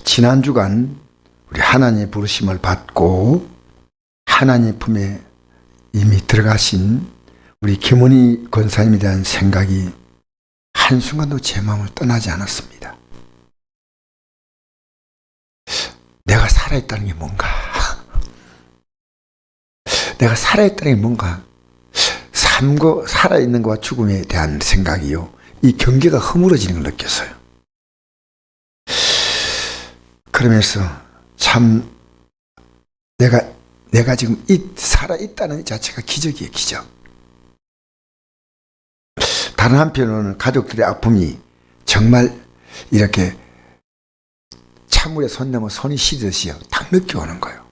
지난 주간 우리 하나님의 부르심을 받고 하나님 품에 이미 들어가신 우리 김은희 권사님에 대한 생각이 한순간도 제 마음을 떠나지 않았습니다. 내가 살아있다는 게 뭔가? 내가 살아있다는 게 뭔가? 삶과 살아있는 것과 죽음에 대한 생각이요, 이 경계가 허물어지는 걸 느꼈어요. 그러면서 참 내가 지금 살아있다는 자체가 기적이에요, 기적. 다른 한편으로는 가족들의 아픔이 정말 이렇게 찬물에 손 넣으면 손이 시듯이요, 딱 느껴오는 거예요.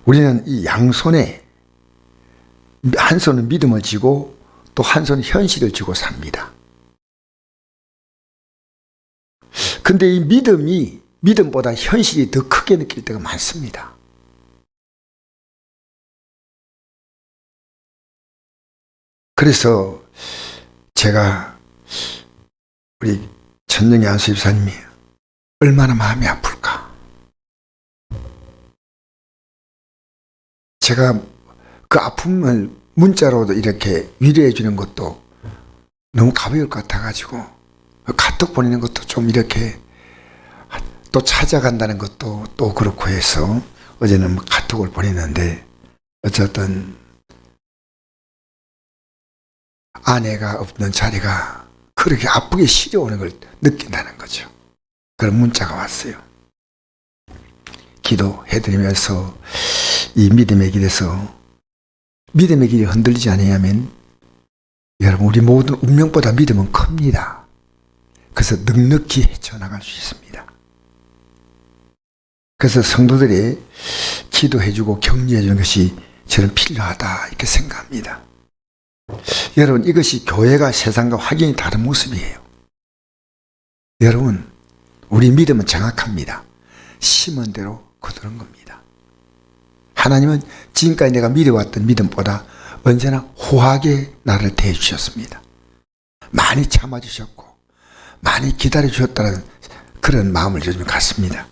우리는 이 양손에 한 손은 믿음을 쥐고 또 한 손은 현실을 쥐고 삽니다. 근데 이 믿음보다 현실이 더 크게 느낄 때가 많습니다. 그래서 제가 우리 천정희 안수 집사님이 얼마나 마음이 아플까. 제가 그 아픔을 문자로도 이렇게 위로해 주는 것도 너무 가벼울 것 같아가지고, 카톡 보내는 것도 좀 이렇게 또 찾아간다는 것도 또 그렇고 해서 어제는 카톡을 보냈는데, 어쨌든 아내가 없는 자리가 그렇게 아프게 시려오는 걸 느낀다는 거죠. 그런 문자가 왔어요. 기도해드리면서 이 믿음의 길에서 믿음의 길이 흔들리지 않으면 여러분, 우리 모든 운명보다 믿음은 큽니다. 그래서 넉넉히 헤쳐나갈 수 있습니다. 그래서 성도들이 기도해주고 격려해주는 것이 저는 필요하다, 이렇게 생각합니다. 여러분, 이것이 교회가 세상과 확연히 다른 모습이에요. 여러분, 우리 믿음은 정확합니다. 심은 대로 거두는 겁니다. 하나님은 지금까지 내가 믿어왔던 믿음보다 언제나 호하게 나를 대해주셨습니다. 많이 참아주셨고 많이 기다려주셨다는 그런 마음을 요즘 갖습니다.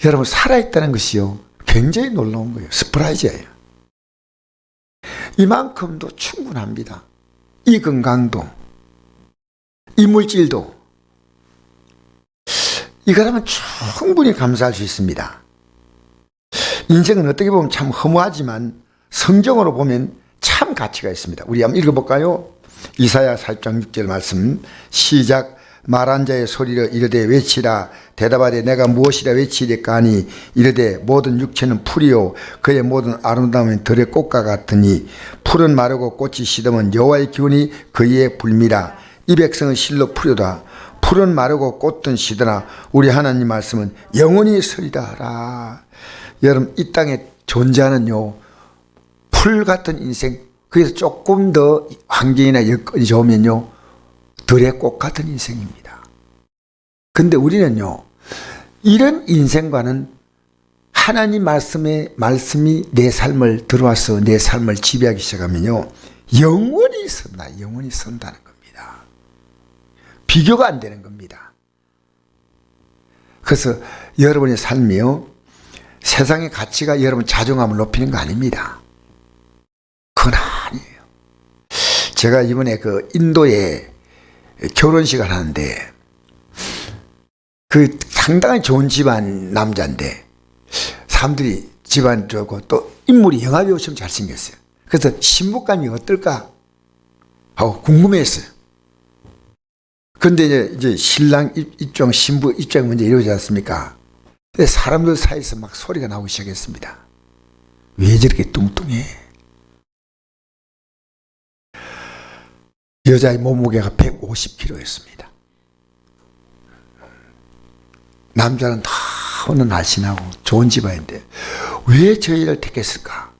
여러분, 살아있다는 것이요, 굉장히 놀라운 거예요. 스프라이즈예요. 이만큼도 충분합니다. 이 건강도, 이 물질도, 이거라면 충분히 감사할 수 있습니다. 인생은 어떻게 보면 참 허무하지만 성경으로 보면 참 가치가 있습니다. 우리 한번 읽어볼까요? 이사야 4장 6절 말씀, 시작. 말한 자의 소리를 이르되 외치라. 대답하되 내가 무엇이라 외치리까 하니 이르되 모든 육체는 풀이요 그의 모든 아름다움은 들의 꽃과 같으니 풀은 마르고 꽃이 시들면 여호와의 기운이 그 위에 불미라. 이 백성은 실로 풀이다. 풀은 마르고 꽃은 시드나 우리 하나님 말씀은 영원히 서리다 하라. 여러분, 이 땅에 존재하는요, 풀 같은 인생, 그래서 조금 더 환경이나 여건이 좋으면요, 들의 꽃 같은 인생입니다. 근데 우리는요, 이런 인생과는 하나님 말씀이 내 삶을 들어와서 내 삶을 지배하기 시작하면요, 영원히 선다는 겁니다. 비교가 안 되는 겁니다. 그래서 여러분의 삶이요, 세상의 가치가 여러분 자존감을 높이는 거 아닙니다. 그건 아니에요. 제가 이번에 그 인도에 결혼식을 하는데, 그 상당히 좋은 집안 남자인데 사람들이 집안 좋고 또 인물이 영화배우처럼 잘생겼어요. 그래서 신부감이 어떨까 하고 궁금했어요. 근데 이제 신랑 입장, 신부 입장이 먼저 이러지 않습니까? 근데 사람들 사이에서 막 소리가 나오기 시작했습니다. 왜 저렇게 뚱뚱해? 여자의 몸무게가 150kg였습니다. 남자는 너무 날씬하고 좋은 집안인데 왜 저 일을 택했을까?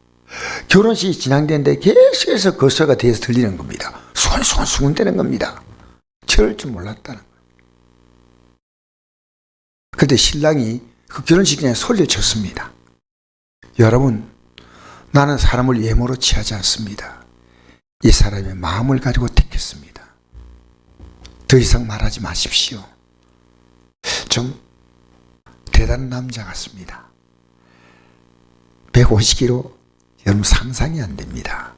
결혼식이 진행되는데 계속해서 그 소리가 뒤에서 들리는 겁니다. 수근수근되는 겁니다. 저럴 줄 몰랐다는 거예요. 그때 신랑이 그 결혼식 그냥 소리를 쳤습니다. 여러분, 나는 사람을 예모로 취하지 않습니다. 이 사람의 마음을 가지고 택했습니다. 더 이상 말하지 마십시오. 좀 대단한 남자 같습니다. 150kg, 여러분 상상이 안 됩니다.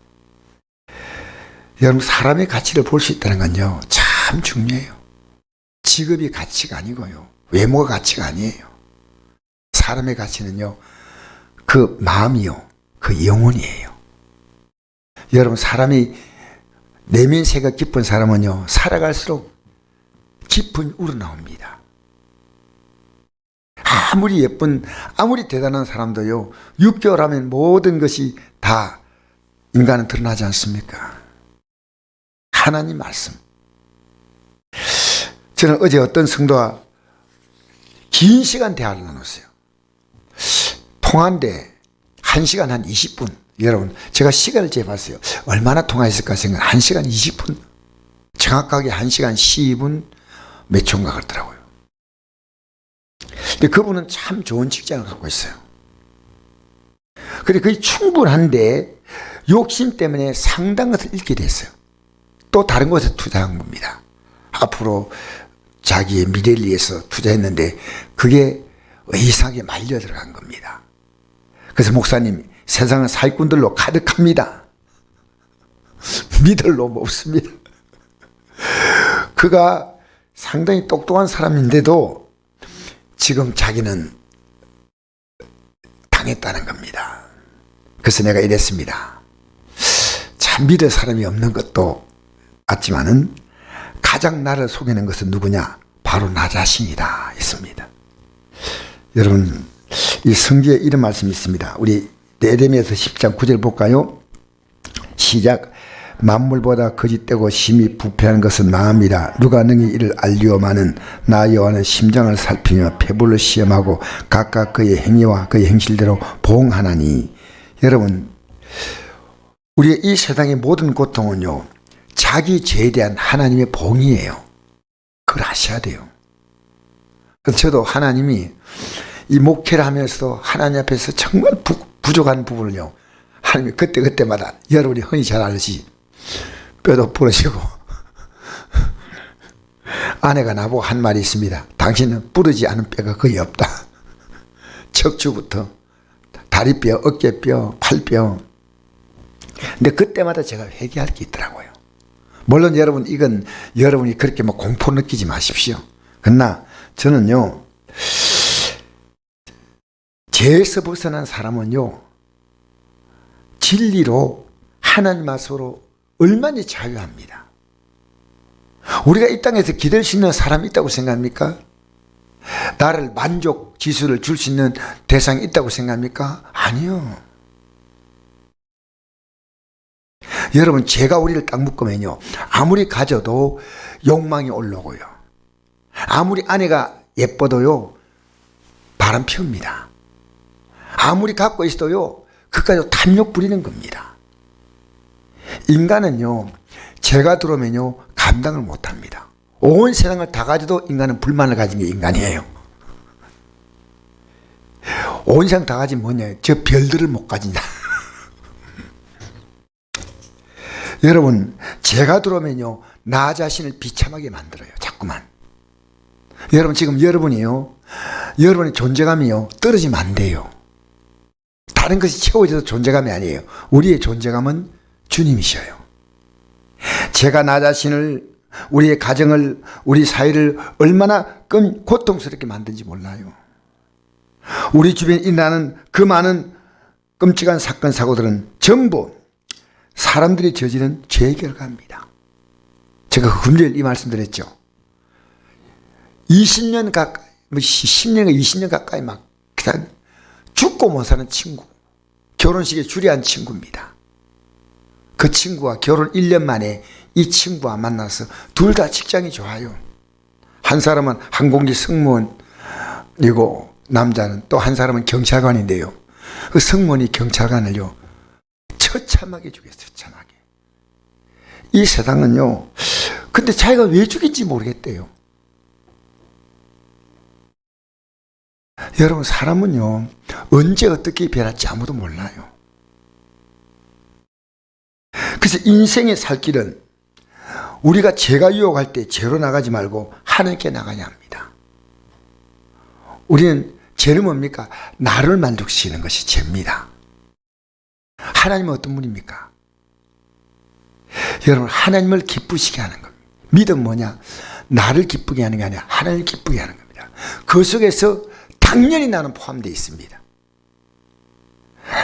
여러분 사람의 가치를 볼 수 있다는 건요 참 중요해요. 직업이 가치가 아니고요, 외모가 가치가 아니에요. 사람의 가치는요 그 마음이요, 그 영혼이에요. 여러분 사람이 내면세가 깊은 사람은요 살아갈수록 깊은 우러나옵니다. 아무리 예쁜, 아무리 대단한 사람도요 6개월 하면 모든 것이 다 인간은 드러나지 않습니까? 하나님 말씀. 저는 어제 어떤 성도와 긴 시간 대화를 나눴어요. 통화인데 1시간 한 20분. 여러분 제가 시간을 재봤어요. 얼마나 통화했을까 생각. 1시간 20분. 정확하게 1시간 12분 몇 초인가 그러더라고요. 근데 그분은 참 좋은 직장을 갖고 있어요. 근데 그게 충분한데 욕심 때문에 상당한 것을 잃게 됐어요. 또 다른 곳에 투자한 겁니다. 앞으로 자기의 미래를 위해서 투자했는데 그게 이상하게 말려 들어간 겁니다. 그래서 목사님, 세상은 사기꾼들로 가득합니다. 믿을 놈 없습니다. 그가 상당히 똑똑한 사람인데도 지금 자기는 당했다는 겁니다. 그래서 내가 이랬습니다. 참 믿을 사람이 없는 것도 맞지만은 가장 나를 속이는 것은 누구냐? 바로 나 자신이다 했습니다. 여러분 이 성경에 이런 말씀이 있습니다. 우리 예레미야서 10장 9절 볼까요? 시작. 만물보다 거짓되고 심히 부패한 것은 마음이라. 누가 능히 이를 알리오마는 나 여호와는 심장을 살피며 폐부를 시험하고 각각 그의 행위와 그의 행실대로 보응하나니. 여러분 우리의 이 세상의 모든 고통은요 자기 죄에 대한 하나님의 봉이에요. 그걸 아셔야 돼요. 그래서 저도 하나님이 이 목회를 하면서 하나님 앞에서 정말 부족한 부분을요 하나님이 그때마다 여러분이 흔히 잘 알지 뼈도 부러지고 아내가 나보고 한 말이 있습니다. 당신은 부러지지 않은 뼈가 거의 없다. 척추부터 다리뼈, 어깨뼈, 팔뼈. 근데 그때마다 제가 회개할 게 있더라고요. 물론 여러분 이건 여러분이 그렇게 뭐 공포 느끼지 마십시오. 그러나 저는요 죄에서 벗어난 사람은요 진리로 하나님 앞으로 얼마나 자유합니다. 우리가 이 땅에서 기댈 수 있는 사람이 있다고 생각합니까? 나를 만족 지수를 줄 수 있는 대상이 있다고 생각합니까? 아니요. 여러분 죄가 우리를 딱 묶으면요 아무리 가져도 욕망이 올라오고요, 아무리 아내가 예뻐도요 바람 피웁니다. 아무리 갖고 있어도요 그까지 탐욕 부리는 겁니다. 인간은요 죄가 들어오면요 감당을 못합니다. 온 세상을 다 가져도 인간은 불만을 가진 게 인간이에요. 온 세상 다 가진 뭐냐, 저 별들을 못 가진다. 여러분 죄가 들어오면요 나 자신을 비참하게 만들어요. 자꾸만. 여러분 지금 여러분이요 여러분의 존재감이요 떨어지면 안 돼요. 다른 것이 채워져서 존재감이 아니에요. 우리의 존재감은 주님이셔요. 제가 나 자신을, 우리의 가정을, 우리 사회를 얼마나 고통스럽게 만든지 몰라요. 우리 주변에 일어나는 그 많은 끔찍한 사건 사고들은 전부 사람들이 저지른 죄의 결과입니다. 제가 금요일 이 말씀 드렸죠. 20년 가까이, 10년과 20년 가까이 막 그냥 죽고 못 사는 친구, 결혼식에 줄이한 친구입니다. 그 친구와 결혼 1년 만에 이 친구와 만나서 둘 다 직장이 좋아요. 한 사람은 항공기 승무원이고 남자는 또 한 사람은 경찰관인데요. 그 승무원이 경찰관을요 처참하게 죽였어요. 처참하게. 이 세상은요 근데 자기가 왜 죽인지 모르겠대요. 여러분 사람은요 언제 어떻게 변할지 아무도 몰라요. 그래서 인생의 살 길은 우리가 죄가 유혹할 때 죄로 나가지 말고 하나님께 나가야 합니다. 우리는 죄는 뭡니까? 나를 만족시키는 것이 죄입니다. 하나님은 어떤 분입니까? 여러분, 하나님을 기쁘시게 하는 겁니다. 믿음 뭐냐? 나를 기쁘게 하는 게 아니라 하나님을 기쁘게 하는 겁니다. 그 속에서 당연히 나는 포함되어 있습니다.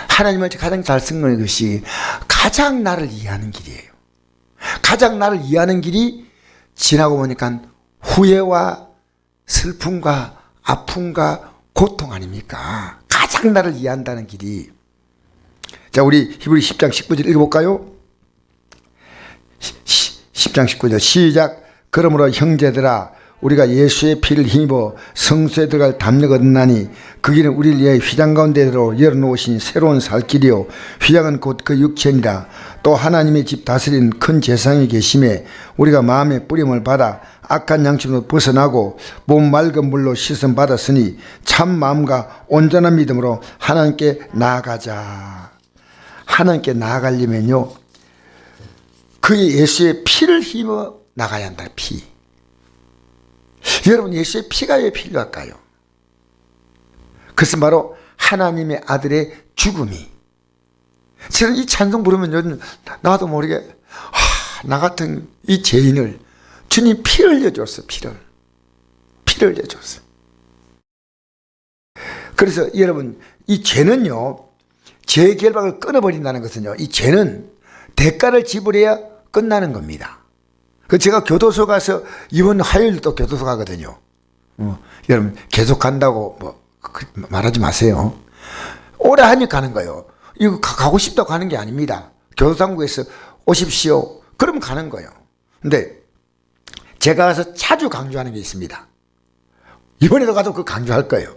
하나님을 가장 잘 쓴 것이 가장 나를 이해하는 길이에요. 가장 나를 이해하는 길이 지나고 보니까 후회와 슬픔과 아픔과 고통 아닙니까? 가장 나를 이해한다는 길이. 자, 우리 히브리 10장 19절 읽어볼까요? 10장 19절 시작. 그러므로 형제들아 우리가 예수의 피를 힘입어 성소에 들어갈 담력 얻나니 그 길은 우리를 위해 휘장 가운데로 열어놓으신 새로운 살 길이요 휘장은 곧 그 육체니라. 또 하나님의 집 다스린 큰 제사장이 계심에 우리가 마음의 뿌림을 받아 악한 양심으로 벗어나고 몸 맑은 물로 씻음 받았으니 참 마음과 온전한 믿음으로 하나님께 나아가자. 하나님께 나아가려면요 그의 예수의 피를 힘입어 나가야 한다. 피. 여러분, 예수의 피가 왜 필요할까요? 그것은 바로 하나님의 아들의 죽음이. 저는 이 찬송 부르면 요즘 나도 모르게 나 같은 이 죄인을 주님 피를 흘려줬어. 피를 흘려줬어. 그래서 여러분, 이 죄는요 죄 결박을 끊어버린다는 것은요 이 죄는 대가를 지불해야 끝나는 겁니다. 그 제가 교도소 가서 이번 화요일도 또 교도소 가거든요. 여러분 계속 간다고 말하지 마세요. 오래 하니 가는 거예요. 이거 가고 싶다고 가는 게 아닙니다. 교도당국에서 오십시오. 그러면 가는 거예요. 근데 제가 가서 자주 강조하는 게 있습니다. 이번에도 가도 그 강조할 거예요.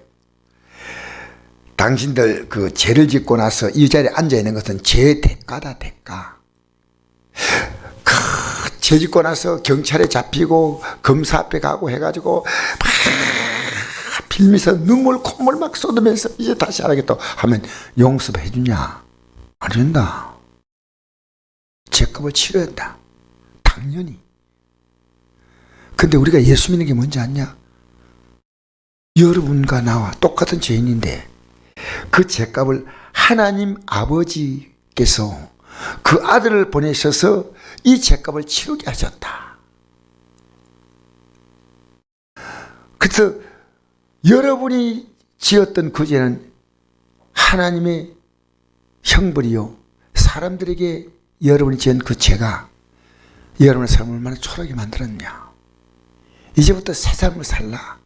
당신들 그 죄를 짓고 나서 이 자리에 앉아 있는 것은 죄의 대가다. 대가. 죄 짓고 나서 경찰에 잡히고 검사 앞에 가고 해가지고 막 빌면서 눈물 콧물 막 쏟으면서 이제 다시 안 하겠다 하면 용서해 주냐? 안 준다. 죄값을 치러야 한다. 당연히. 근데 우리가 예수 믿는 게 뭔지 아냐? 여러분과 나와 똑같은 죄인인데 그 죄값을 하나님 아버지께서 그 아들을 보내셔서 이 죄값을 치르게 하셨다. 그래서 여러분이 지었던 그 죄는 하나님의 형벌이요 사람들에게 여러분이 지은 그 죄가 여러분의 삶을 얼마나 초라하게 만들었냐. 이제부터 새 삶을 살라.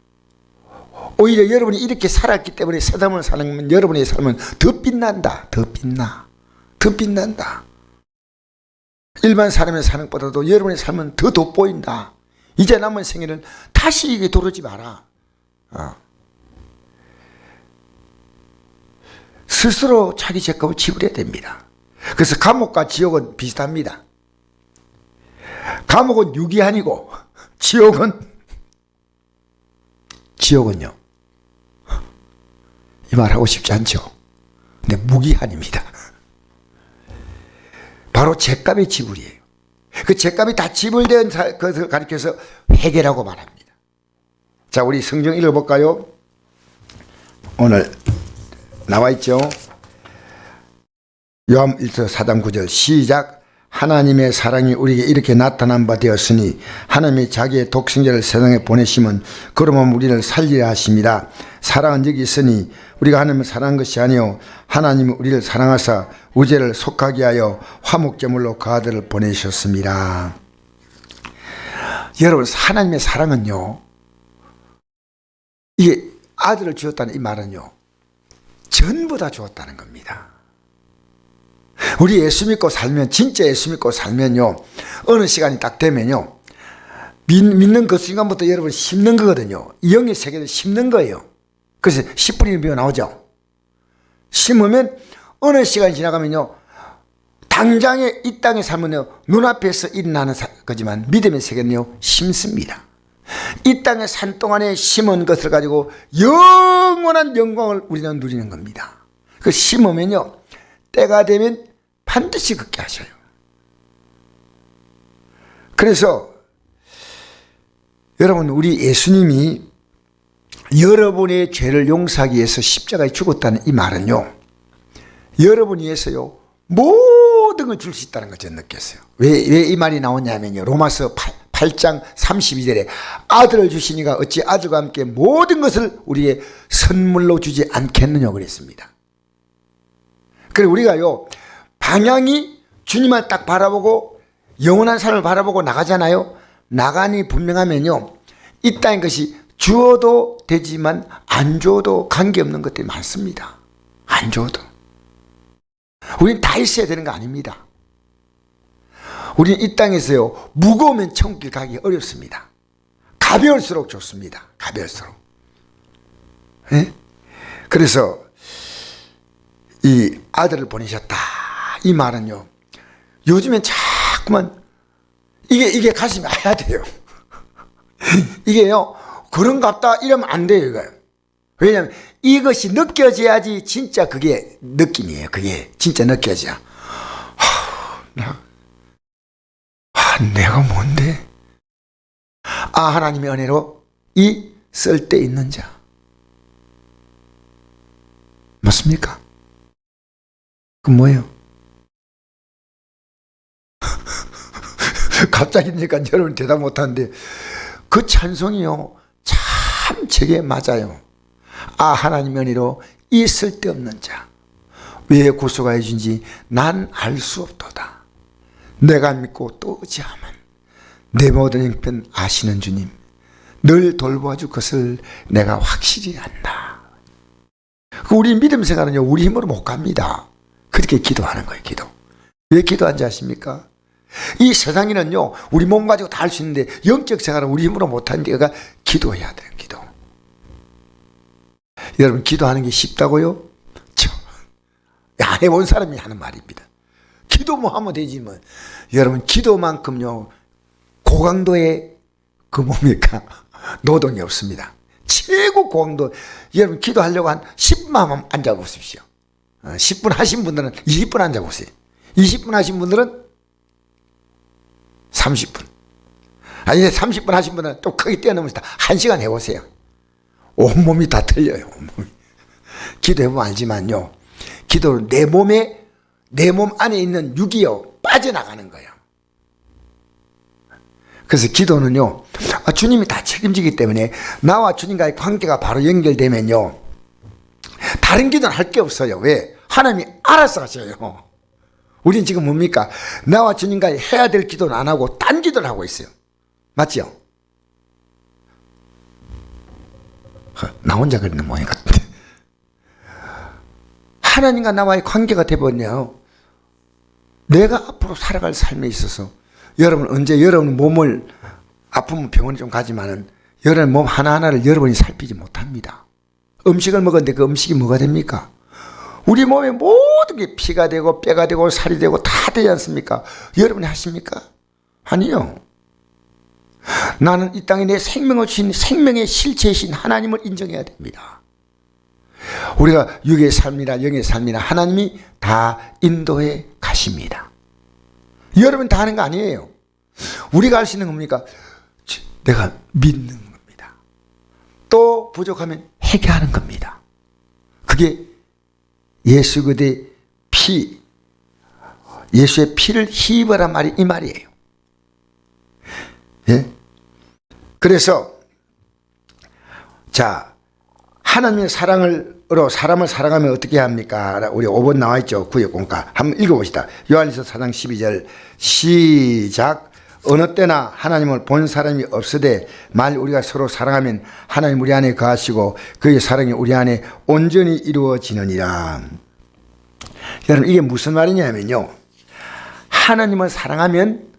오히려 여러분이 이렇게 살았기 때문에 새 삶을 사는 여러분의 삶은 더 빛난다. 더 빛난다. 일반 사람의 삶보다도 여러분의 삶은 더 돋보인다. 이제 남은 생애는 다시 이게 돌아오지 마라. 스스로 자기 죄값을 지불해야 됩니다. 그래서 감옥과 지옥은 비슷합니다. 감옥은 유기한이고 지옥은요 이 말 하고 싶지 않죠. 근데 무기한입니다. 바로 죄값의 지불이에요. 그 죄값이 다 지불된 것을 가리켜서 회개라고 말합니다. 자, 우리 성경 읽어볼까요? 오늘 나와 있죠. 요한 1서 4장 9절 시작. 하나님의 사랑이 우리에게 이렇게 나타난 바 되었으니 하나님이 자기의 독생자를 세상에 보내심은 그러면 우리를 살리려 하심이라. 사랑은 여기 있으니 우리가 하나님을 사랑한 것이 아니요 하나님이 우리를 사랑하사 우제를 속하게 하여 화목제물로 그 아들을 보내셨습니다. 여러분, 하나님의 사랑은요 이게 아들을 주었다는 이 말은요 전부 다 주었다는 겁니다. 우리 예수 믿고 살면, 진짜 예수 믿고 살면요 어느 시간이 딱 되면요 믿는 그 순간부터 여러분 심는 거거든요. 영의 세계를 심는 거예요. 그래서 씨 뿌리는 비가 나오죠. 심으면 어느 시간이 지나가면요 당장에 이 땅에 살면요 눈앞에서 일어나는 거지만 믿음의 세계는요 심습니다. 이 땅에 산 동안에 심은 것을 가지고 영원한 영광을 우리는 누리는 겁니다. 그 심으면요 때가 되면 반드시 걷게 하셔요. 그래서 여러분, 우리 예수님이 여러분의 죄를 용서하기 위해서 십자가에 죽었다는 이 말은요, 여러분이 위해서요 모든 걸 줄 수 있다는 걸 저는 느꼈어요. 왜 이 말이 나오냐면요, 로마서 8장 32절에 아들을 주시니가 어찌 아들과 함께 모든 것을 우리의 선물로 주지 않겠느냐 그랬습니다. 그리고 우리가요 방향이 주님을 딱 바라보고 영원한 삶을 바라보고 나가잖아요. 나가니 분명하면요, 이 땅의 것이 주어도 되지만 안 주어도 관계없는 것들이 많습니다. 안 주어도. 우리는 다 있어야 되는 거 아닙니다. 우리는 이 땅에서요 무거우면 천국길 가기 어렵습니다. 가벼울수록 좋습니다. 가벼울수록. 네? 그래서 이 아들을 보내셨다 이 말은요, 요즘엔 자꾸만 이게 가슴이 아야 돼요. 이게요 그런갑다 이러면 안 돼요. 이거. 왜냐하면 이것이 느껴져야지 진짜 그게 느낌이에요. 그게 진짜 느껴져. 내가 뭔데? 하나님의 은혜로 이 쓸데 있는 자. 맞습니까? 그 뭐예요? 갑자기니까 여러분 대답 못하는데 그 찬송이요 참 제게 맞아요. 하나님의 은혜로 이 쓸데없는 자 왜 구속하여 준지 난 알 수 없도다. 내가 믿고 또 의지하면 내 모든 형편 아시는 주님 늘 돌보아줄 것을 내가 확실히 안다. 우리 믿음 생활은요 우리 힘으로 못 갑니다. 그렇게 기도하는 거예요. 기도. 왜 기도하는지 아십니까? 이 세상에는요 우리 몸 가지고 다 할 수 있는데 영적 생활은 우리 힘으로 못하는 데가 기도해야 돼요. 기도. 여러분 기도하는 게 쉽다고요? 안 해본 사람이 하는 말입니다. 기도 뭐 하면 되지 뭐. 여러분 기도만큼요 고강도의 그 뭡니까 노동이 없습니다. 최고 고강도. 여러분 기도하려고 한 10분만 앉아보십시오. 10분 하신 분들은 20분 앉아보세요. 20분 하신 분들은 30분. 아니 30분 하신 분은 또 크게 뛰어넘으시다 1시간 해보세요. 온몸이 다 틀려요. 온몸이. 기도해보면 알지만요 기도는 내 몸 안에 있는 육이요 빠져나가는 거예요. 그래서 기도는요 주님이 다 책임지기 때문에 나와 주님과의 관계가 바로 연결되면요 다른 기도는 할 게 없어요. 왜? 하나님이 알아서 하셔요. 우린 지금 뭡니까? 나와 주님과 해야 될 기도는 안 하고 딴 기도를 하고 있어요. 맞죠? 나 혼자 그러는 모양 같은데. 하나님과 나와의 관계가 되버렸네요. 내가 앞으로 살아갈 삶에 있어서 여러분 언제 여러분 몸을 아프면 병원에 좀 가지만은 여러분 몸 하나하나를 여러분이 살피지 못합니다. 음식을 먹었는데 그 음식이 뭐가 됩니까? 우리 몸에 모든 게 피가 되고 뼈가 되고 살이 되고 다 되지 않습니까? 여러분이 하십니까? 아니요. 나는 이 땅에 내 생명을 주신 생명의 실체이신 하나님을 인정해야 됩니다. 우리가 육의 삶이나 영의 삶이나 하나님이 다 인도해 가십니다. 여러분 다 하는 거 아니에요. 우리가 할 수 있는 겁니까? 내가 믿는 겁니다. 또 부족하면 회개하는 겁니다. 그게 예수 그리스도의 피, 예수의 피를 희입하란 말이 이 말이에요. 예? 그래서 자 하나님의 사랑으로 사람을 사랑하면 어떻게 합니까? 우리 5번 나와 있죠. 구역 공과 한번 읽어봅시다. 요한일서 4장 12절 시작. 어느 때나 하나님을 본 사람이 없으되 만일 우리가 서로 사랑하면 하나님 우리 안에 거하시고 그의 사랑이 우리 안에 온전히 이루어지느니라. 여러분 이게 무슨 말이냐면요, 하나님을 사랑하면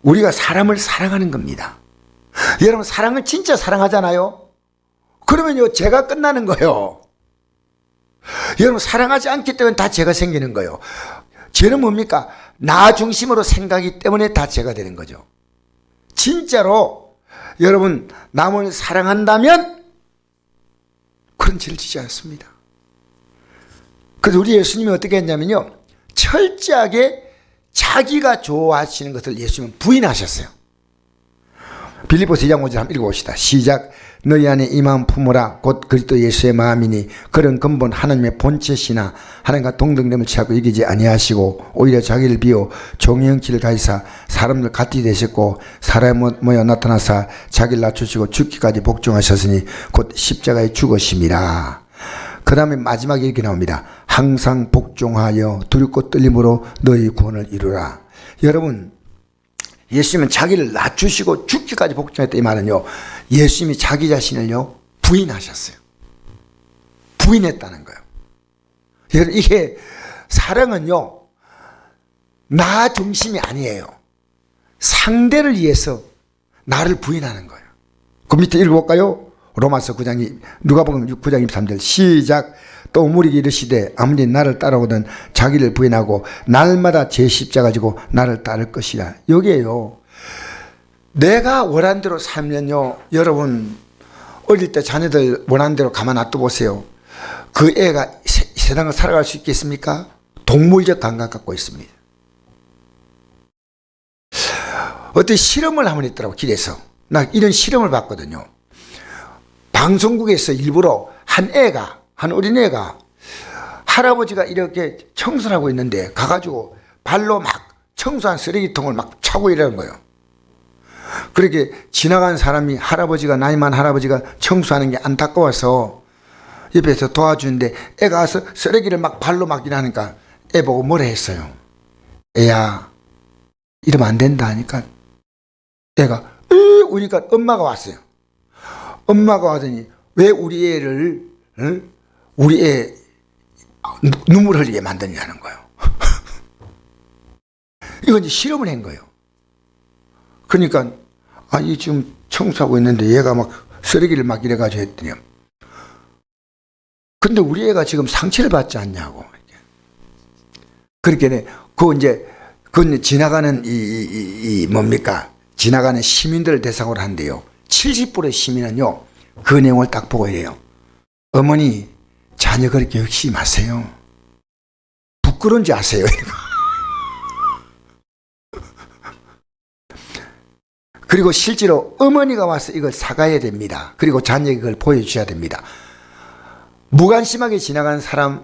우리가 사람을 사랑하는 겁니다. 여러분 사랑을 진짜 사랑하잖아요. 그러면요 죄가 끝나는 거예요. 여러분 사랑하지 않기 때문에 다 죄가 생기는 거예요. 죄는 뭡니까? 나 중심으로 생각하기 때문에 다 죄가 되는 거죠. 진짜로 여러분 남을 사랑한다면 그런 죄를 지지 않습니다. 그래서 우리 예수님이 어떻게 했냐면요, 철저하게 자기가 좋아하시는 것을 예수님은 부인하셨어요. 빌립보서 2장 5절 한번 읽어봅시다. 시작. 너희 안에 이 마음 품으라. 곧 그리스도 예수의 마음이니 그런 근본 하나님의 본체시나 하나님과 동등됨을 취하고 이기지 아니하시고 오히려 자기를 비워 종의 형체를 가지사 사람들 같이 되셨고 사람에 모여 나타나사 자기를 낮추시고 죽기까지 복종하셨으니 곧 십자가에 죽으심이라. 그 다음에 마지막에 이렇게 나옵니다. 항상 복종하여 두렵고 떨림으로 너희 구원을 이루라. 여러분, 예수님은 자기를 낮추시고 죽기까지 복종했다 이 말은요, 예수님이 자기 자신을요 부인하셨어요. 부인했다는 거예요. 여러분, 이게 사랑은요 나 중심이 아니에요. 상대를 위해서 나를 부인하는 거예요. 그 밑에 읽어볼까요? 로마서 9장 누가복음 9장 23절 시작. 또 무리가 이르시되 아무리 나를 따라오든 자기를 부인하고 날마다 제 십자가 지고 나를 따를 것이라. 여기에요. 내가 원하는 대로 살면요, 여러분 어릴 때 자녀들 원하는 대로 가만 놔둬 보세요. 그 애가 세상을 살아갈 수 있겠습니까? 동물적 감각 갖고 있습니다. 어떤 실험을 한번 했더라고, 길에서. 나 이런 실험을 봤거든요. 방송국에서 일부러 한 어린애가 할아버지가 이렇게 청소를 하고 있는데 가가지고 발로 막 청소한 쓰레기통을 막 차고 이러는 거예요. 그렇게 지나간 사람이 나이 많은 할아버지가 청소하는 게 안타까워서 옆에서 도와주는데 애가 와서 쓰레기를 막 발로 막 일하니까 애 보고 뭐라 했어요. 애야, 이러면 안 된다 하니까 애가 우니까 엄마가 왔어요. 엄마가 와더니 왜 우리 애를 우리 애 눈물 흘리게 만드냐는 거예요. 이건 이제 실험을 한 거예요. 그러니까 이 지금 청소하고 있는데 얘가 막 쓰레기를 막 이래가지고 했더니 근데 우리 애가 지금 상처를 받지 않냐고. 그렇게 그건 지나가는 뭡니까? 지나가는 시민들을 대상으로 한대요. 70%의 시민은요 그 내용을 딱 보고 이래요. 어머니, 자녀 그렇게 욕심 마세요. 부끄러운지 아세요? 그리고 실제로 어머니가 와서 이걸 사가야 됩니다. 그리고 자녀에게 그걸 보여줘야 됩니다. 무관심하게 지나가는 사람은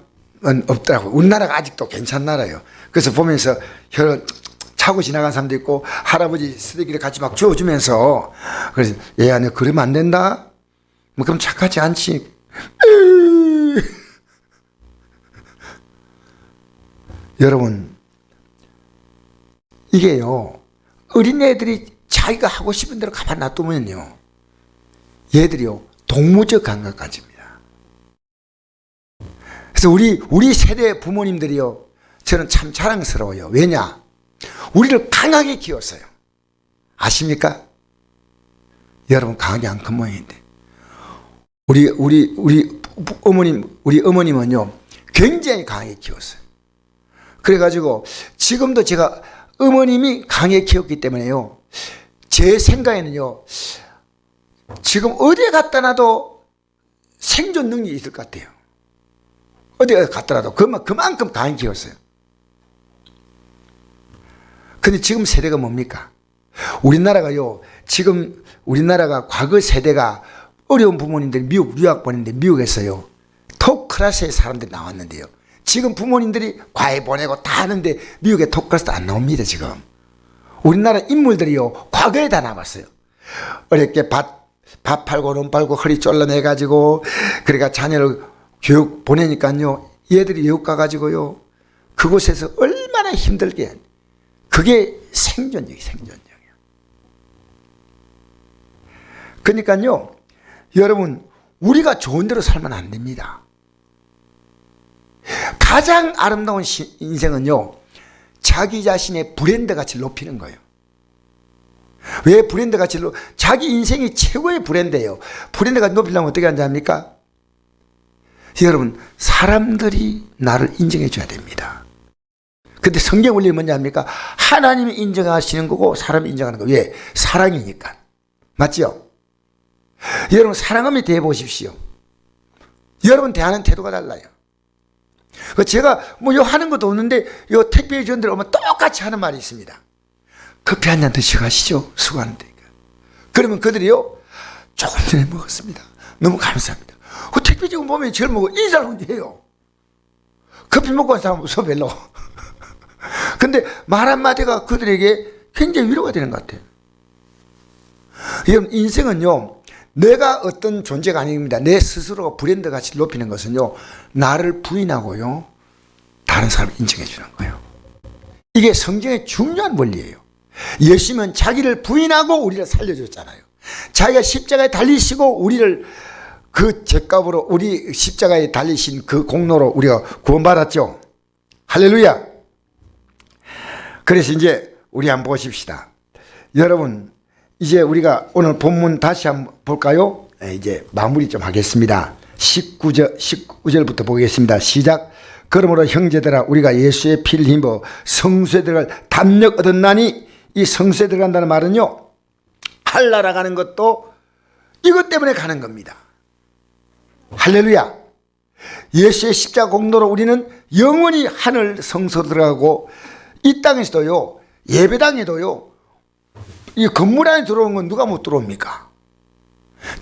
없더라고요. 우리나라가 아직도 괜찮은 나라예요. 그래서 보면서 혀를 차고 지나간 사람도 있고 할아버지 쓰레기를 같이 막 주워주면서 그래서 얘야 너 그러면 안 된다? 뭐 그럼 착하지 않지? 여러분, 이게요 어린애들이 자기가 하고 싶은 대로 가만 놔두면요 얘들이요 동물적 감각 가집니다. 그래서 우리 세대 부모님들이요 저는 참 자랑스러워요. 왜냐? 우리를 강하게 키웠어요. 아십니까? 여러분 강하게 안 큰 모양인데 우리 어머님은요 굉장히 강하게 키웠어요. 그래가지고 지금도 제가 어머님이 강하게 키웠기 때문에요 제 생각에는요 지금 어디에 갖다 놔도 생존 능력이 있을 것 같아요. 어디에 갖다 놔도 그만큼 강하게 키웠어요. 근데 지금 세대가 뭡니까? 우리나라가요 지금 우리나라가 과거 세대가 어려운 부모님들이 미국 유학 보냈는데 미국에서요 톱 클래스의 사람들이 나왔는데요 지금 부모님들이 과외 보내고 다 하는데 미국에 톱 클래스 안 나옵니다. 지금 우리나라 인물들이요 과거에 다 남았어요. 어렵게 밥 팔고 돈 팔고 허리 쫄라내가지고 그러니까 자녀를 교육 보내니까요 얘들이 외국 가가지고요 그곳에서 얼마나 힘들게 그게 생존력이에요. 그러니까요 여러분 우리가 좋은 대로 살면 안 됩니다. 가장 아름다운 인생은요 자기 자신의 브랜드 가치를 높이는 거예요. 왜 브랜드 가치를 자기 인생이 최고의 브랜드예요. 브랜드 가치 높이려면 어떻게 하는지 압니까? 여러분 사람들이 나를 인정해 줘야 됩니다. 근데 성경 원리 뭔지 압니까? 하나님이 인정하시는 거고 사람이 인정하는 거. 왜? 사랑이니까. 맞죠? 여러분 사랑하며 대해 보십시오. 여러분 대하는 태도가 달라요. 제가 뭐 요 하는 것도 없는데 요 택배 전들 오면 똑같이 하는 말이 있습니다. 커피 한 잔 드시고 가시죠. 수고하는데. 그러면 그들이요, 조금 전에 먹었습니다. 너무 감사합니다. 그 택배 직원 보면 저를 보고 인사를 언제 해요. 커피 먹고 간 사람은 없어 별로. 근데 말 한마디가 그들에게 굉장히 위로가 되는 것 같아요. 여러분, 인생은요, 내가 어떤 존재가 아닙니다. 내 스스로가 브랜드 가치를 높이는 것은요, 나를 부인하고요, 다른 사람을 인정해 주는 거예요. 이게 성경의 중요한 원리예요. 예수님은 자기를 부인하고 우리를 살려줬잖아요. 자기가 십자가에 달리시고 우리를 그 죗값으로 우리 십자가에 달리신 그 공로로 우리가 구원받았죠. 할렐루야. 그래서 이제 우리 한번 보십시다. 여러분, 이제 우리가 오늘 본문 다시 한번 볼까요? 이제 마무리 좀 하겠습니다. 19절부터 보겠습니다. 시작. 그러므로 형제들아, 우리가 예수의 피를 힘입어 성소에 들어갈 담력 얻었나니, 이 성소에 들어간다는 말은요, 할나라 가는 것도 이것 때문에 가는 겁니다. 할렐루야. 예수의 십자가 공로로 우리는 영원히 하늘 성소 들어가고, 이 땅에서도요, 예배당에도요, 이 건물 안에 들어오는 건 누가 못 들어옵니까?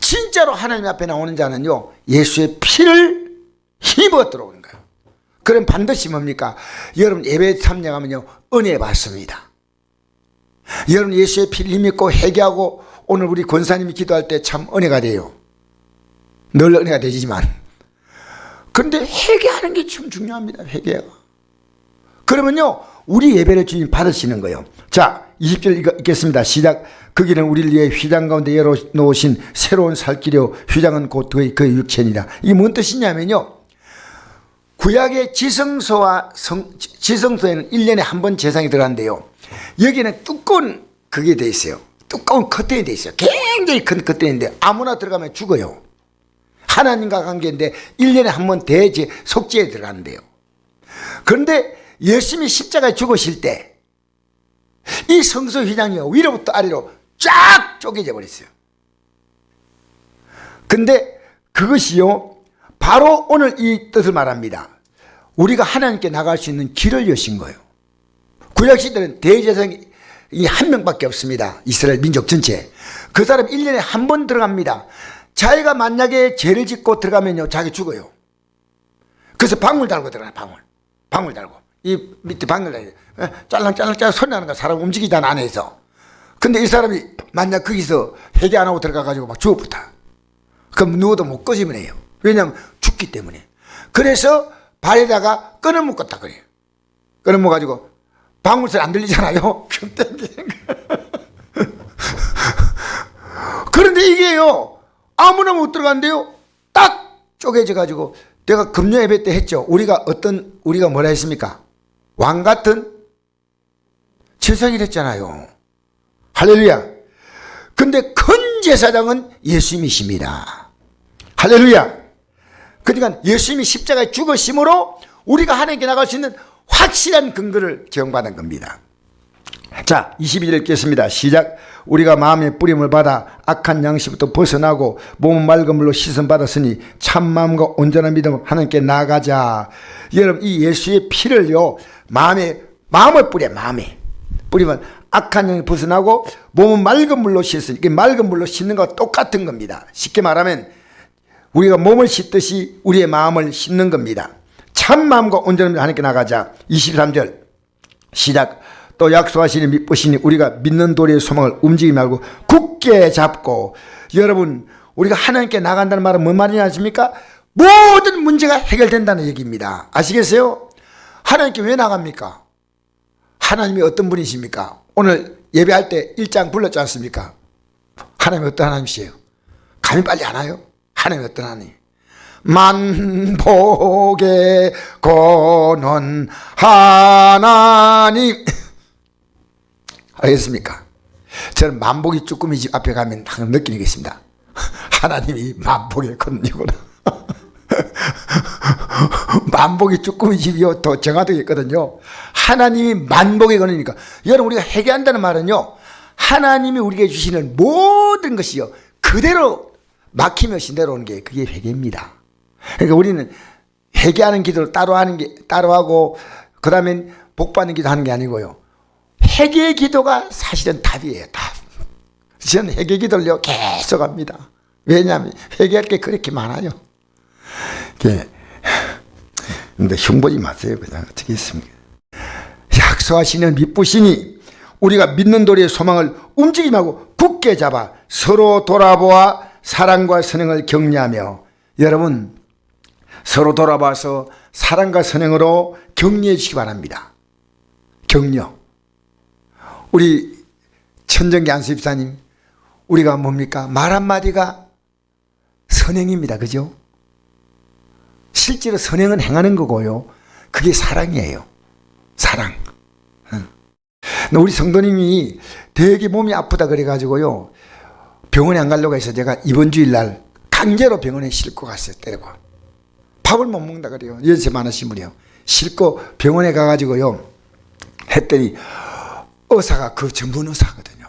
진짜로 하나님 앞에 나오는 자는요, 예수의 피를 힘입어 들어오는 거예요. 그럼 반드시 뭡니까? 여러분, 예배 참여하면요, 은혜 받습니다. 여러분, 예수의 피를 힘입고 회개하고 오늘 우리 권사님이 기도할 때 참 은혜가 돼요. 늘 은혜가 되지만, 그런데 회개하는 게 참 중요합니다. 회개가. 그러면요, 우리 예배를 주님 받으시는 거예요. 자, 20절 읽겠습니다. 시작. 그 길은 우리를 위해 휘장 가운데 열어놓으신 새로운 살 길이요, 휘장은 곧 그의 육체니라. 이게 뭔 뜻이냐면요, 구약의 지성소에는 1년에 한 번 제사장이 들어간대요. 여기는 두꺼운 그게 돼 있어요. 두꺼운 커튼이 돼 있어요. 굉장히 큰 커튼인데 아무나 들어가면 죽어요. 하나님과 관계인데 1년에 한 번 속죄에 들어간대요. 그런데 예수님이 십자가에 죽으실 때 이 성소 휘장이요, 위로부터 아래로 쫙 쪼개져 버렸어요. 근데 그것이요, 바로 오늘 이 뜻을 말합니다. 우리가 하나님께 나갈 수 있는 길을 여신 거예요. 구약시대는 대제사장이 한 명밖에 없습니다. 이스라엘 민족 전체. 그 사람 1년에 한 번 들어갑니다. 자기가 만약에 죄를 짓고 들어가면요, 자기 죽어요. 그래서 방울 달고 들어가요. 방울 달고. 이 밑에 방울 달고 짤랑짤랑 소리 나는 거, 사람 움직이잖아, 안에서. 근데 이 사람이 만약 거기서 회개 안 하고 들어가가지고 막 죽어붙어. 그럼 누워도 못 꺼지면 해요. 왜냐하면 죽기 때문에. 그래서 발에다가 끈을 묶었다 그래요. 끈을 묶어가지고 방울소리 안 들리잖아요. 그런데 이게요, 아무나 못 들어간대요. 딱 쪼개져가지고, 내가 금요 예배 때 했죠. 우리가 뭐라 했습니까? 왕 같은 제사장이 됐잖아요. 할렐루야. 근데 큰 제사장은 예수님이십니다. 할렐루야. 그러니까 예수님이 십자가에 죽으심으로 우리가 하나님께 나갈 수 있는 확실한 근거를 제공받은 겁니다. 자, 22절 읽겠습니다. 시작. 우리가 마음의 뿌림을 받아 악한 양식부터 벗어나고 몸은 맑은 물로 씻음 받았으니 참 마음과 온전한 믿음으로 하나님께 나아가자. 여러분, 이 예수의 피를요, 마음을 뿌려, 마음에 뿌리면 악한 영이 벗어나고 몸은 맑은 물로 씻으니, 이게 맑은 물로 씻는 것과 똑같은 겁니다. 쉽게 말하면 우리가 몸을 씻듯이 우리의 마음을 씻는 겁니다. 참 마음과 온전한 믿음으로 하나님께 나가자. 23절 시작. 또 약속하시니 믿으시니 우리가 믿는 도리의 소망을 움직이지 말고 굳게 잡고. 여러분, 우리가 하나님께 나간다는 말은 뭔 말이냐 아십니까? 모든 문제가 해결된다는 얘기입니다. 아시겠어요? 하나님께 왜 나갑니까? 하나님이 어떤 분이십니까? 오늘 예배할 때 1장 불렀지 않습니까? 하나님이 어떤 하나님이세요? 감이 빨리 안 와요? 하나님이 어떤 하나님? 만복의 권원 하나님. 알겠습니까? 저는 만복이 쭈꾸미 집 앞에 가면 항상 느끼는 게 있습니다. 하나님이 만복의 권원이구나. 만복이 쭈꾸미 집이요, 더 정화되어 있거든요. 하나님이 만복의 권원이니까. 여러분, 우리가 회개한다는 말은요, 하나님이 우리에게 주시는 모든 것이요, 그대로 막히며시 내려오는 게 그게 회개입니다. 그러니까 우리는 회개하는 기도를 따로 하고 그다음에 복받는 기도 하는 게 아니고요. 회개 기도가 사실은 답이에요. 답. 저는 회개 기도를요 계속 합니다. 왜냐하면 회개할 게 그렇게 많아요. 근데 흉보지 마세요. 그냥 어떻게 했습니까? 약속하시는 미쁘시니 우리가 믿는 도리의 소망을 움직임하고 굳게 잡아 서로 돌아보아 사랑과 선행을 격려하며, 여러분 서로 돌아봐서 사랑과 선행으로 격려해 주시기 바랍니다. 격려. 우리 천정기 안수집사님, 우리가 뭡니까? 말 한마디가 선행입니다. 그죠? 실제로 선행은 행하는 거고요. 그게 사랑이에요. 사랑. 우리 성도님이 되게 몸이 아프다 그래가지고요, 병원에 안 가려고 해서 제가 이번 주일날 강제로 병원에 싣고 갔어요. 때리고 밥을 못 먹는다 그래요. 연세 많으신 분이요. 싣고 병원에 가가지고요 했더니 의사가 그 전문 의사거든요.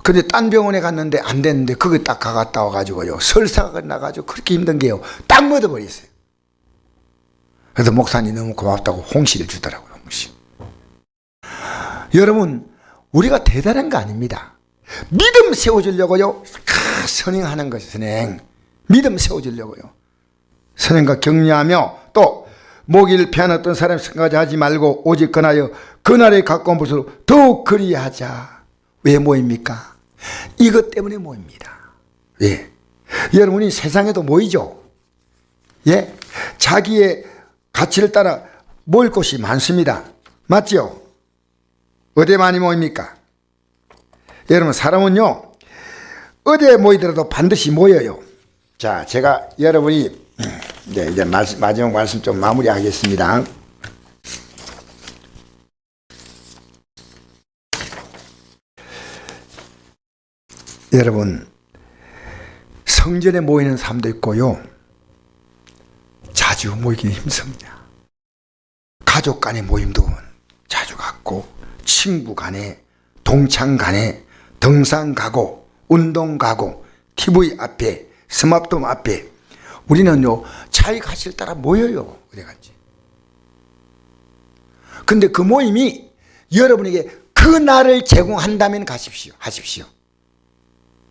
근데 딴 병원에 갔는데 안 됐는데 거기 딱 가갔다 와가지고요 설사가 나가지고 그렇게 힘든 게요 딱 묻어버렸어요. 그래서 목사님 너무 고맙다고 홍시를 주더라고요. 홍시. 여러분, 우리가 대단한 거 아닙니다. 믿음 세워주려고요 선행하는 것이 선행. 믿음 세워주려고요 선행과 격려하며, 또 목일 피한 어떤 사람 생각하지 하지 말고 오직 그나여 그날에 가까운 곳으로 더욱 그리하자. 왜 모입니까? 이것 때문에 모입니다. 예. 여러분이 세상에도 모이죠. 예. 자기의 가치를 따라 모일 곳이 많습니다. 맞죠? 어디에 많이 모입니까? 여러분, 사람은요 어디에 모이더라도 반드시 모여요. 자, 제가 여러분이 이제 마지막 말씀 좀 마무리하겠습니다. 여러분, 성전에 모이는 사람도 있고요 자주 모이기 힘듭니다. 가족 간의 모임도 자주 갖고, 친구 간에, 동창 간에, 등산 가고, 운동 가고, TV 앞에, 스마트폰 앞에 우리는요 자기 가치를 따라 모여요. 어디간지. 근데 그 모임이 여러분에게 그 날을 제공한다면 가십시오. 하십시오.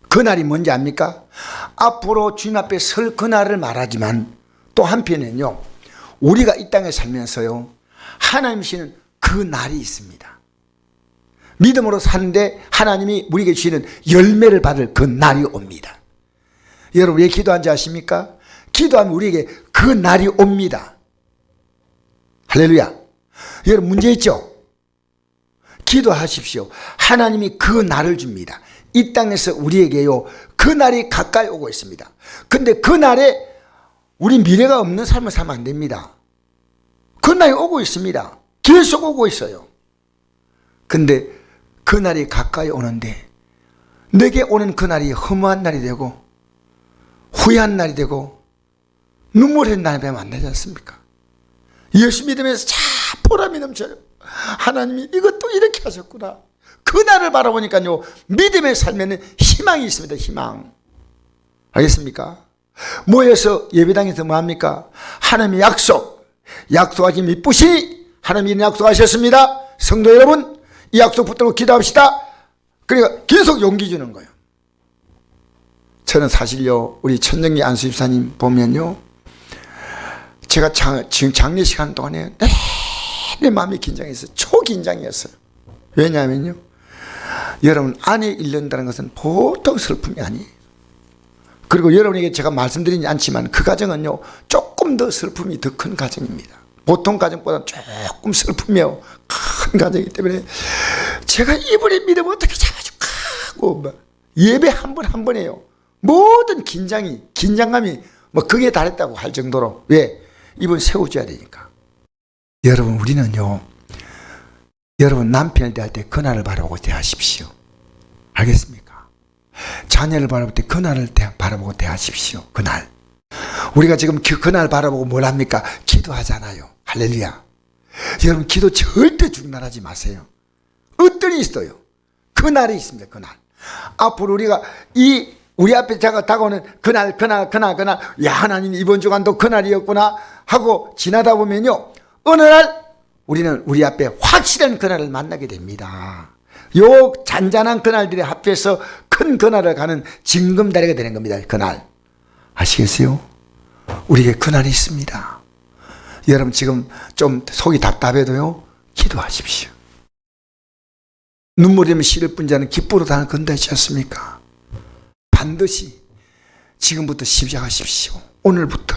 그 날이 뭔지 압니까? 앞으로 주님 앞에 설 그 날을 말하지만, 또 한편에는요 우리가 이 땅에 살면서요 하나님이시는 그 날이 있습니다. 믿음으로 사는데 하나님이 우리에게 주시는 열매를 받을 그 날이 옵니다. 여러분, 왜 기도한지 아십니까? 기도하면 우리에게 그 날이 옵니다. 할렐루야. 여러분, 문제 있죠? 기도하십시오. 하나님이 그 날을 줍니다. 이 땅에서 우리에게요 그 날이 가까이 오고 있습니다. 근데 그 날에 우리 미래가 없는 삶을 살면 안 됩니다. 그 날이 오고 있습니다. 계속 오고 있어요. 근데 그 날이 가까이 오는데 내게 오는 그 날이 허무한 날이 되고 후회한 날이 되고 눈물 흘린 날이 되면 안 되지 않습니까? 예수 믿으면서 참 보람이 넘쳐요. 하나님이 이것도 이렇게 하셨구나. 그 날을 바라보니까요 믿음의 삶에는 희망이 있습니다. 희망. 알겠습니까? 모여서 예배당에서 뭐합니까? 하나님의 약속하신 미쁘시니 하나님이 약속하셨습니다. 성도 여러분, 이 약속 붙들고 기도합시다. 그러니까 계속 용기 주는 거예요. 저는 사실요 우리 천정기 안수집사님 보면요 제가 지금 장례식 하는 동안에 내 마음이 긴장했어요. 초긴장이었어요. 왜냐하면요 여러분, 아내 잃는다는 것은 보통 슬픔이 아니에요. 그리고 여러분에게 제가 말씀드리지 않지만 그 가정은요 조금 더 슬픔이 더 큰 가정입니다. 보통 가정보다 조금 슬프며 큰 가정이기 때문에 제가 이분의 믿음 어떻게 잡아줄까 하고 예배 한 번 한 번에요 모든 긴장감이 그게 다랬다고 할 정도로. 왜? 이분 세워줘야 되니까. 여러분, 우리는요 여러분 남편을 대할 때 그날을 바라보고 대하십시오. 알겠습니까? 자녀를 바라볼 때 그날을 바라보고 대하십시오. 그날. 우리가 지금 그날 바라보고 뭘 합니까? 기도하잖아요. 할렐루야. 여러분, 기도 절대 중단하지 마세요. 어떤 일이 있어요. 그날이 있습니다. 그날. 앞으로 우리가 이 우리 앞에 다가오는 그날, 야, 하나님 이번 주간도 그날이었구나 하고 지나다 보면요, 어느 날 우리는 우리 앞에 확실한 그날을 만나게 됩니다. 요 잔잔한 그날들이 합해서 큰 그날을 가는 징검다리가 되는 겁니다. 그날. 아시겠어요? 우리에게 그날이 있습니다. 여러분 지금 좀 속이 답답해도요, 기도하십시오. 눈물이면 씨를 뿐 자는 기쁨으로 다는 건다지 않습니까? 반드시 지금부터 시작하십시오. 오늘부터.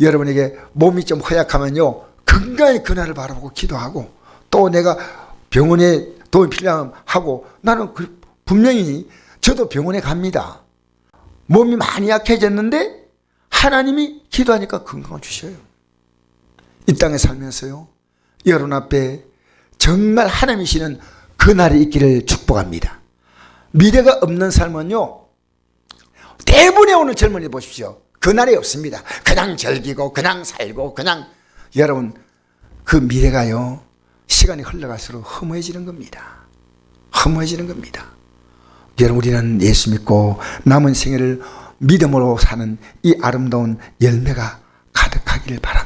여러분에게 몸이 좀 허약하면요, 건강히 그날을 바라보고 기도하고, 또 내가 병원에 도움이 필요하고, 나는 분명히 저도 병원에 갑니다. 몸이 많이 약해졌는데 하나님이 기도하니까 건강을 주셔요. 이 땅에 살면서요, 여러분 앞에 정말 하나님이시는 그날이 있기를 축복합니다. 미래가 없는 삶은요, 대부분의 오늘 젊은이 보십시오. 그날이 없습니다. 그냥 즐기고 그냥 살고 그냥, 여러분 그 미래가요, 시간이 흘러갈수록 허무해지는 겁니다. 허무해지는 겁니다. 여러분, 우리는 예수 믿고 남은 생애를 믿음으로 사는 이 아름다운 열매가 가득하기를 바랍니다.